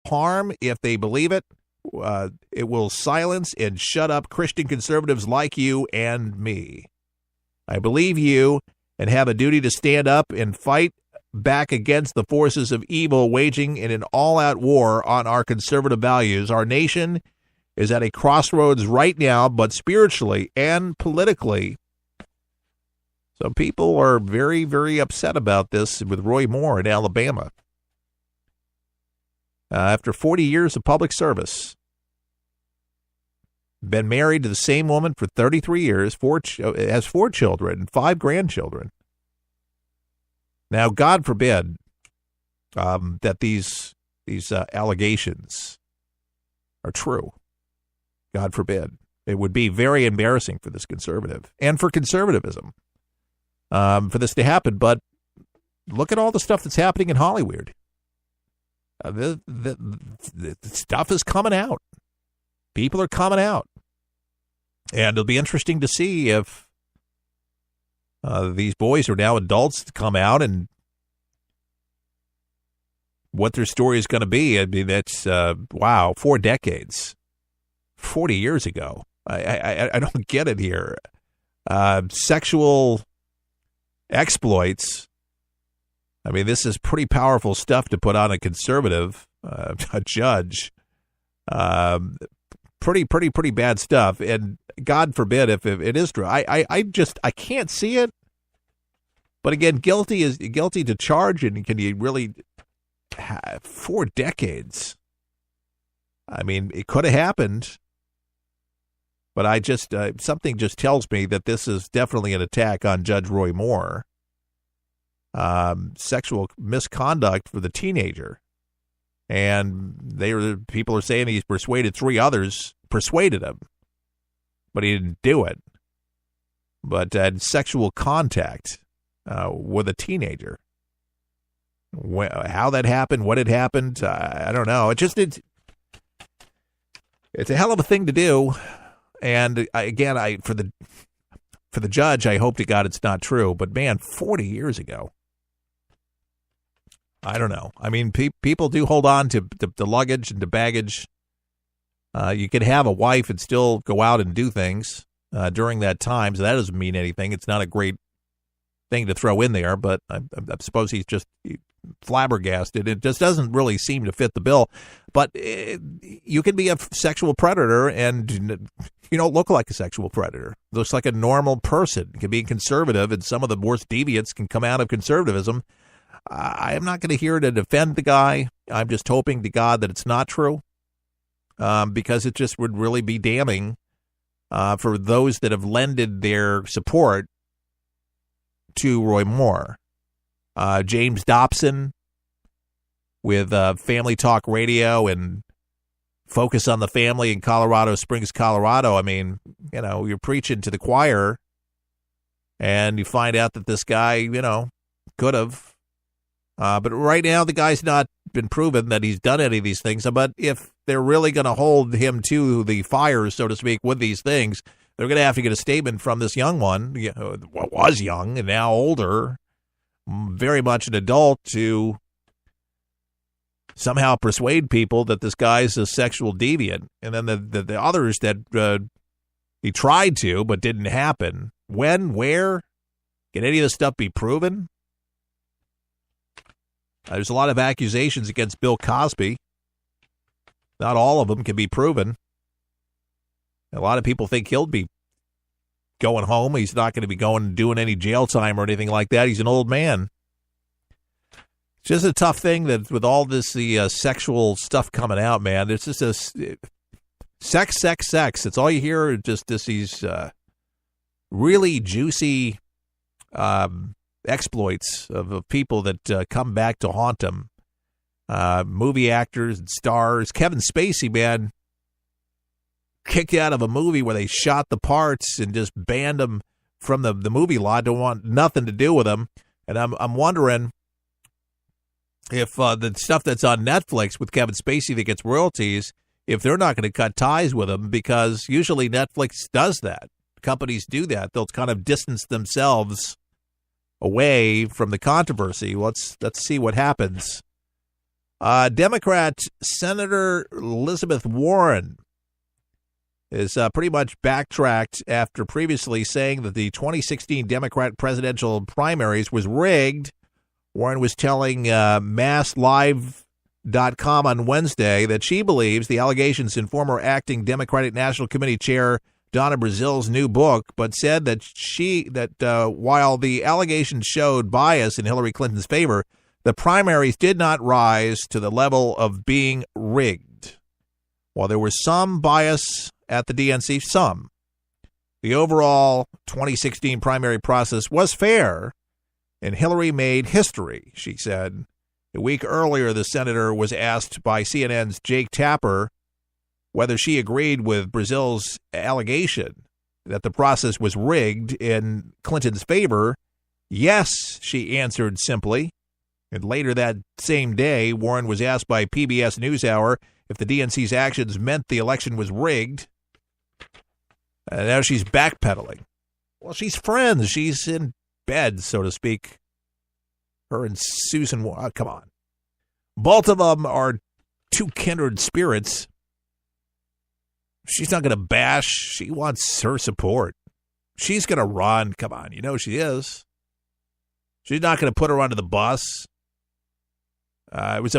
harm if they believe it. It will silence and shut up Christian conservatives like you and me. I believe you and have a duty to stand up and fight back against the forces of evil waging in an all-out war on our conservative values. Our nation is at a crossroads right now, but spiritually and politically. So people are very, very upset about this with Roy Moore in Alabama. After 40 years of public service, been married to the same woman for 33 years, has 4 children and 5 grandchildren. Now, God forbid that these allegations are true. God forbid. It would be very embarrassing for this conservative and for conservatism for this to happen. But look at all the stuff that's happening in Hollywood. The stuff is coming out. People are coming out. And it'll be interesting to see if these boys are now adults to come out and what their story is going to be. I mean, that's, 4 decades, 40 years ago. I don't get it here. Sexual exploits. I mean, this is pretty powerful stuff to put on a conservative, a judge. Pretty bad stuff. And God forbid if it is true. I can't see it. But again, guilty is guilty to charge. And can you really 4 decades? I mean, it could have happened. But I just something just tells me that this is definitely an attack on Judge Roy Moore. Sexual misconduct for the teenager. And people are saying he's persuaded 3 others, persuaded him, but he didn't do it. But had sexual contact with a teenager. How that happened, what had happened, I don't know. It's a hell of a thing to do. And again, for the judge, I hope to God it's not true. But man, 40 years ago. I don't know. I mean, people do hold on to luggage and to baggage. You could have a wife and still go out and do things during that time, so that doesn't mean anything. It's not a great thing to throw in there, but I suppose he's just flabbergasted. It just doesn't really seem to fit the bill. But you can be a sexual predator and you don't look like a sexual predator. Looks like a normal person. You can be conservative, and some of the worst deviants can come out of conservatism. I am not going to hear to defend the guy. I'm just hoping to God that it's not true, because it just would really be damning for those that have lended their support to Roy Moore. James Dobson with Family Talk Radio and Focus on the Family in Colorado Springs, Colorado. I mean, you're preaching to the choir, and you find out that this guy, could have. But right now, the guy's not been proven that he's done any of these things. But if they're really going to hold him to the fire, so to speak, with these things, they're going to have to get a statement from this young one, was young and now older, very much an adult, to somehow persuade people that this guy's a sexual deviant. And then the others that he tried to but didn't happen. When, where, can any of this stuff be proven? There's a lot of accusations against Bill Cosby. Not all of them can be proven. A lot of people think he'll be going home. He's not going to be going and doing any jail time or anything like that. He's an old man. It's just a tough thing that with all this sexual stuff coming out, man. It's just sex. It's all you hear. Just these really juicy exploits of people that come back to haunt them. Movie actors and stars. Kevin Spacey, man, kicked out of a movie where they shot the parts and just banned him from the movie lot. Don't want nothing to do with him. And I'm wondering if the stuff that's on Netflix with Kevin Spacey that gets royalties, if they're not going to cut ties with him, because usually Netflix does that. Companies do that. They'll kind of distance themselves away from the controversy. Let's see what happens Democrat Senator Elizabeth Warren is pretty much backtracked after previously saying that the 2016 Democrat presidential primaries was rigged. Warren was telling MassLive.com on Wednesday that she believes the allegations in former acting Democratic National Committee Chair Donna Brazil's new book, but said that while the allegations showed bias in Hillary Clinton's favor, the primaries did not rise to the level of being rigged. While there was some bias at the DNC, the overall 2016 primary process was fair, and Hillary made history, she said. A week earlier, the senator was asked by CNN's Jake Tapper whether she agreed with Brazil's allegation that the process was rigged in Clinton's favor. Yes, she answered simply. And later that same day, Warren was asked by PBS NewsHour if the DNC's actions meant the election was rigged. And now she's backpedaling. Well, she's friends. She's in bed, so to speak. Her and Susan, come on. Both of them are two kindred spirits. She's not going to bash. She wants her support. She's going to run. Come on, you know she is. She's not going to put her under the bus. It was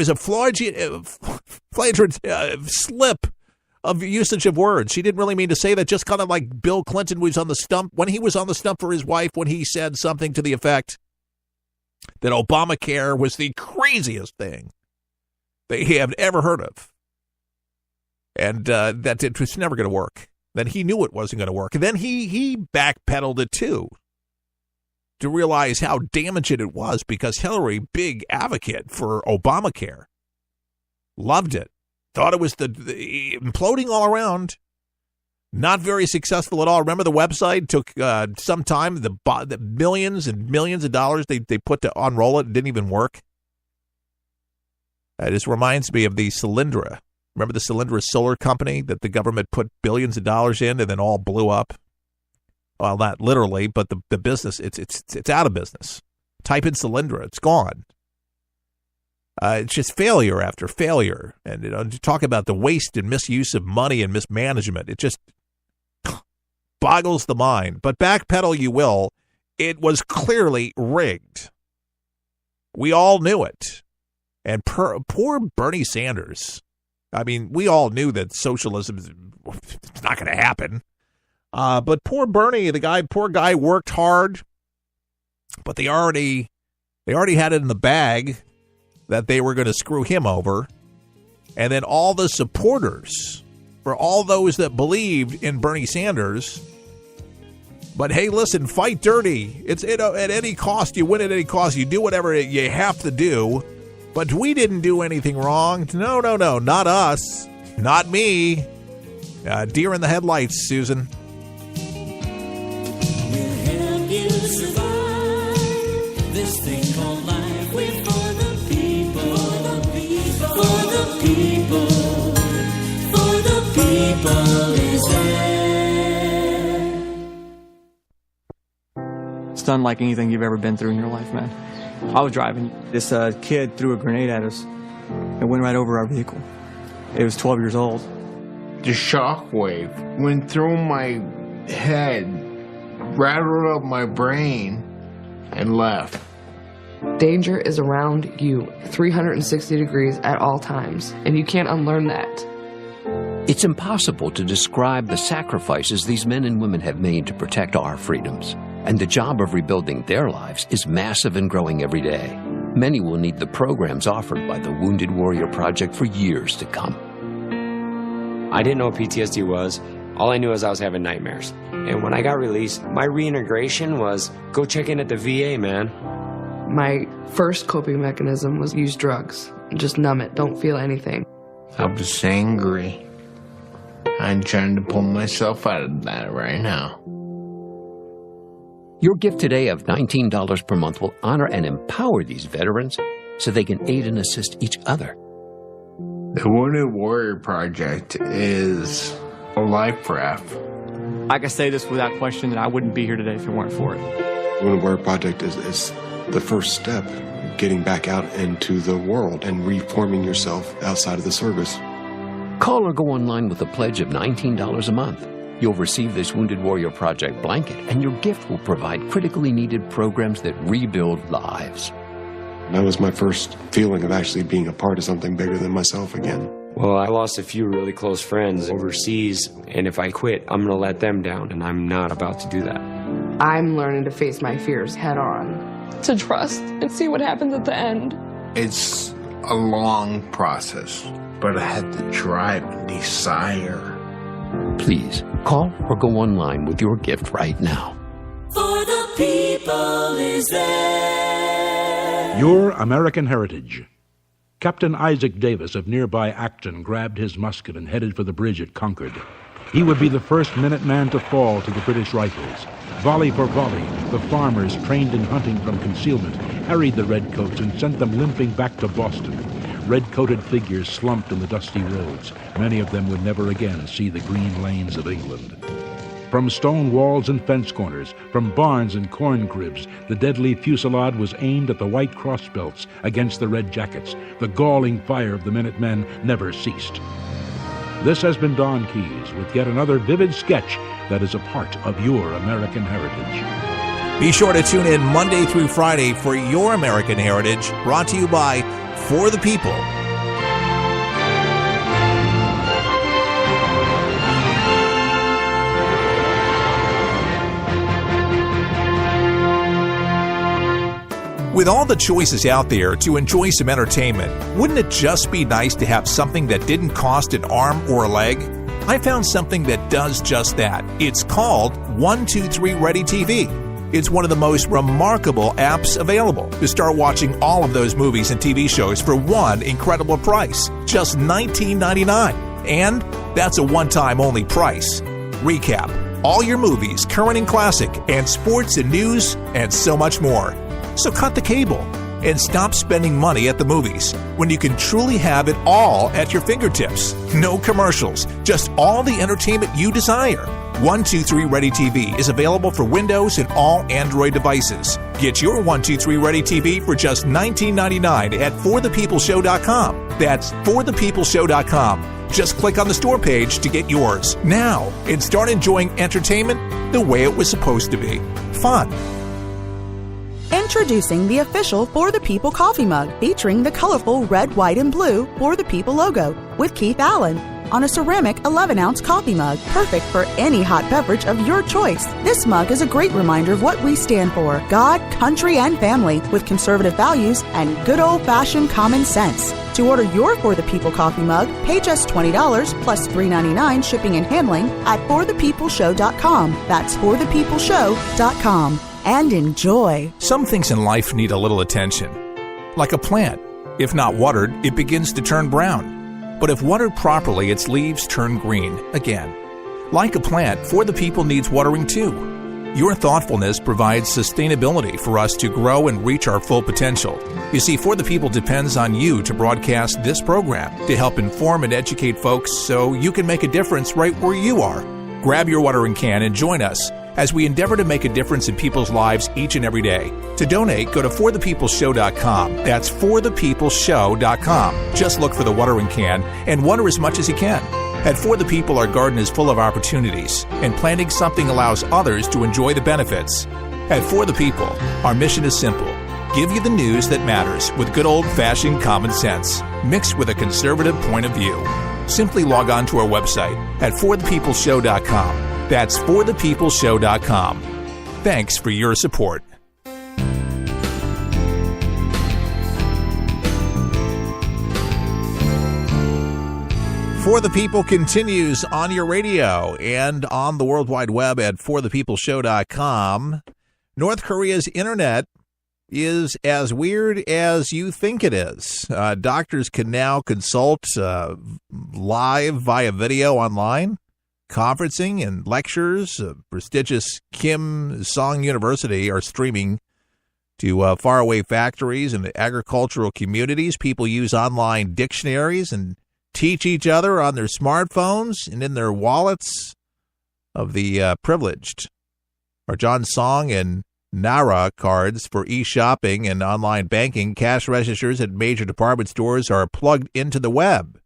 a flagrant slip of usage of words. She didn't really mean to say that, just kind of like Bill Clinton was on the stump. When he was on the stump for his wife, when he said something to the effect that Obamacare was the craziest thing they have ever heard of. And that it was never going to work. Then he knew it wasn't going to work. And then he backpedaled it too, to realize how damaging it was, because Hillary, big advocate for Obamacare, loved it. Thought it was the imploding all around. Not very successful at all. Remember the website took some time. The millions and millions of dollars they put to unroll it, didn't even work. This reminds me of the Solyndra. Remember the Solyndra solar company that the government put billions of dollars in and then all blew up? Well, not literally, but the business, it's out of business. Type in Solyndra, it's gone. It's just failure after failure. And to talk about the waste and misuse of money and mismanagement, it just boggles the mind. But backpedal you will, it was clearly rigged. We all knew it. And poor Bernie Sanders. I mean, we all knew that socialism is not going to happen. But poor Bernie, poor guy worked hard, but they already had it in the bag that they were going to screw him over. And then all the supporters, for all those that believed in Bernie Sanders, but hey, listen, fight dirty. It's at any cost. You win at any cost. You do whatever you have to do. But we didn't do anything wrong. No, not us. Not me. Deer in the headlights, Susan. This thing called life, we're for the people, for the people, for the people is there. It's unlike anything you've ever been through in your life, man. I was driving. This kid threw a grenade at us and went right over our vehicle. It was 12 years old. The shockwave went through my head, rattled up my brain, and left. Danger is around you 360 degrees at all times, and you can't unlearn that. It's impossible to describe the sacrifices these men and women have made to protect our freedoms. And the job of rebuilding their lives is massive and growing every day. Many will need the programs offered by the Wounded Warrior Project for years to come. I didn't know what PTSD was. All I knew is I was having nightmares. And when I got released, my reintegration was go check in at the VA, man. My first coping mechanism was use drugs. Just numb it. Don't feel anything. I was angry. I'm trying to pull myself out of that right now. Your gift today of $19 per month will honor and empower these veterans so they can aid and assist each other. The Wounded Warrior Project is a life raft. I can say this without question that I wouldn't be here today if it weren't for it. Wounded Warrior Project is the first step getting back out into the world and reforming yourself outside of the service. Call or go online with a pledge of $19 a month. You'll receive this Wounded Warrior Project blanket, and your gift will provide critically needed programs that rebuild lives. That was my first feeling of actually being a part of something bigger than myself again. Well, I lost a few really close friends overseas, and if I quit, I'm going to let them down, and I'm not about to do that. I'm learning to face my fears head on. To trust and see what happens at the end. It's a long process, but I had the drive and desire. Please, call or go online with your gift right now. For the people is there. Your American Heritage. Captain Isaac Davis of nearby Acton grabbed his musket and headed for the bridge at Concord. He would be the first Minuteman to fall to the British rifles. Volley for volley, the farmers, trained in hunting from concealment, harried the redcoats and sent them limping back to Boston. Red-coated figures slumped in the dusty roads. Many of them would never again see the green lanes of England. From stone walls and fence corners, from barns and corn cribs, the deadly fusillade was aimed at the white cross belts against the red jackets. The galling fire of the Minutemen never ceased. This has been Don Keyes with yet another vivid sketch that is a part of your American heritage. Be sure to tune in Monday through Friday for Your American Heritage, brought to you by For the People. With all the choices out there to enjoy some entertainment, wouldn't it just be nice to have something that didn't cost an arm or a leg? I found something that does just that. It's called 123 Ready TV. It's one of the most remarkable apps available to start watching all of those movies and TV shows for one incredible price, just $19.99. And that's a one-time only price. Recap: all your movies, current and classic, and sports and news, and so much more. So cut the cable and stop spending money at the movies when you can truly have it all at your fingertips. No commercials, just all the entertainment you desire. 123 Ready TV is available for Windows and all Android devices. Get your 123 Ready TV for just $19.99 at forthepeopleshow.com. That's forthepeopleshow.com. Just click on the store page to get yours now and start enjoying entertainment the way it was supposed to be. Fun. Introducing the official For the People coffee mug, featuring the colorful red, white, and blue For the People logo with Keith Allen on a ceramic 11-ounce coffee mug, perfect for any hot beverage of your choice. This mug is a great reminder of what we stand for: God, country, and family, with conservative values and good old-fashioned common sense. To order your For the People coffee mug, pay just $20 plus $3.99 shipping and handling at forthepeopleshow.com. That's forthepeopleshow.com. And enjoy. Some things in life need a little attention. Like a plant. If not watered, it begins to turn brown. But if watered properly, its leaves turn green again. Like a plant, For the People needs watering too. Your thoughtfulness provides sustainability for us to grow and reach our full potential. You see, For the People depends on you to broadcast this program, to help inform and educate folks so you can make a difference right where you are. Grab your watering can and join us as we endeavor to make a difference in people's lives each and every day. To donate, go to forthepeopleshow.com. That's forthepeopleshow.com. Just look for the watering can and water as much as you can. At For the People, our garden is full of opportunities, and planting something allows others to enjoy the benefits. At For the People, our mission is simple: give you the news that matters with good old-fashioned common sense, mixed with a conservative point of view. Simply log on to our website at forthepeopleshow.com. That's forthepeopleshow.com. Thanks for your support. For the People continues on your radio and on the World Wide Web at forthepeopleshow.com. North Korea's internet is as weird as you think it is. Doctors can now consult live via video online. Conferencing and lectures. Prestigious Kim Song University are streaming to faraway factories and agricultural communities. People use online dictionaries and teach each other on their smartphones and in their wallets of the privileged. Our John Song and NARA cards for e-shopping and online banking. Cash registers at major department stores are plugged into the web.